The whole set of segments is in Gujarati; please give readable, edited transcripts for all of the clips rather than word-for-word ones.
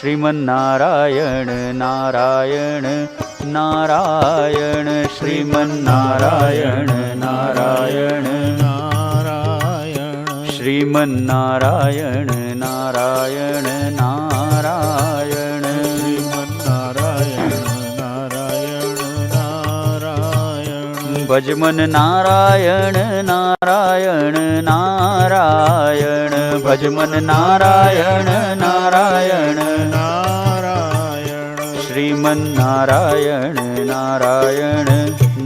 શ્રીમન્નારાયણ નારાયણ નારાયણ શ્રીમન્નારાયણ નારાયણ નારાયણ શ્રીમન્નારાયણ નારાયણ નારાયણ શ્રીમન્નારાયણ નારાયણ નારાયણ ભજમન નારાયણ નારાયણ નારાયણ ભજમન નારાયણ નારાયણ નારાયણ શ્રીમન્નારાયણ નારાયણ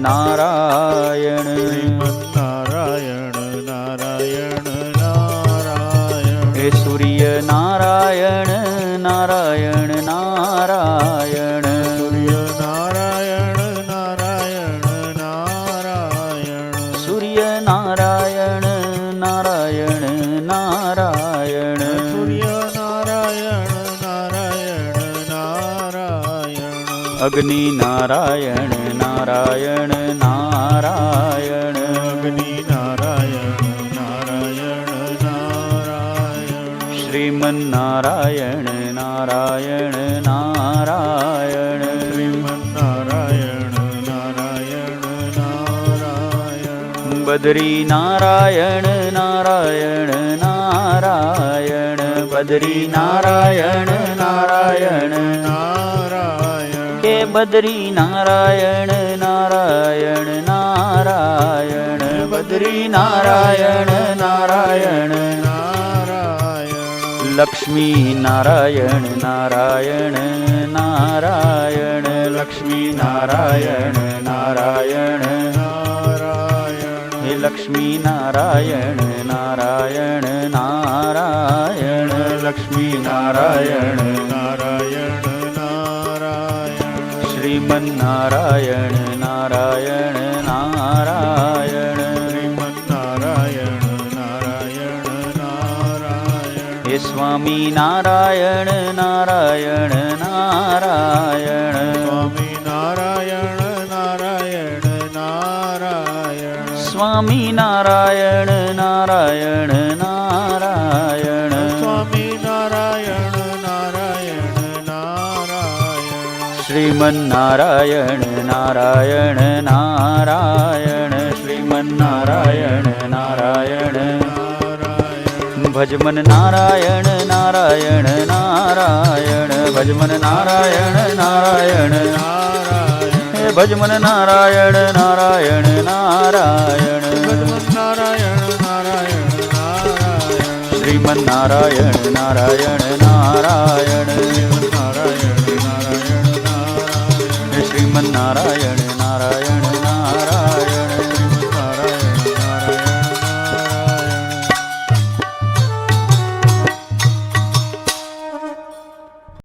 નારાયણ શ્રીમન્નારાયણ નારાયણ નારાયણ હે સૂર્ય નારાયણ નારાયણ નારાયણ સૂર્ય નારાયણ નારાયણ નારાયણ સૂર્ય નારાયણ નારાયણ નારાયણ સૂર્ય નારાયણ નારાયણ નારાયણ અગ્નિ નારાયણ નારાયણ નારાયણ અગ્નિ નારાયણ નારાયણ નારાયણ શ્રીમન્નારાયણ નારાયણ નારાયણ શ્રીમન્નારાયણ નારાયણ નારાયણ બદ્રી નારાયણ નારાયણ નારાયણ બદ્રી નારાયણ નારાયણ નારાયણ કે બદ્રી નારાયણ નારાયણ નારાયણ બદ્રી નારાયણ નારાયણ નારાયણ લક્ષ્મી નારાયણ નારાયણ નારાયણ લક્ષ્મી નારાયણ નારાયણ નારાયણ હે લક્ષ્મી નારાયણ નારાયણ નારાયણ લક્ષ્મી નારાયણ નારાયણ નારાયણ શ્રીમન્નારાયણ નારાયણ નારાયણ શ્રીમન્નારાયણ નારાયણ નારાયણ હે સ્વામી નારાયણ નારાયણ નારાયણ સ્વામી નારાયણ નારાયણ નારાયણ સ્વામી નારાયણ નારાયણ નારાયણ સ્વામી નારાયણ નારાયણ નારાયણ શ્રીમન્નારાયણ નારાયણ નારાયણ શ્રીમન્નારાયણ નારાયણ ભજમન નારાયણ નારાયણ નારાયણ ભજમન નારાયણ નારાયણ નારાયણ ભજમન નારાયણ નારાયણ નારાયણ ભજમન નારાયણ નારાયણ નારાયણ શ્રીમન્નારાયણ નારાયણ નારાયણ નારાયણ નારાયણ નારાયણ શ્રીમન્નારાયણ નારાયણ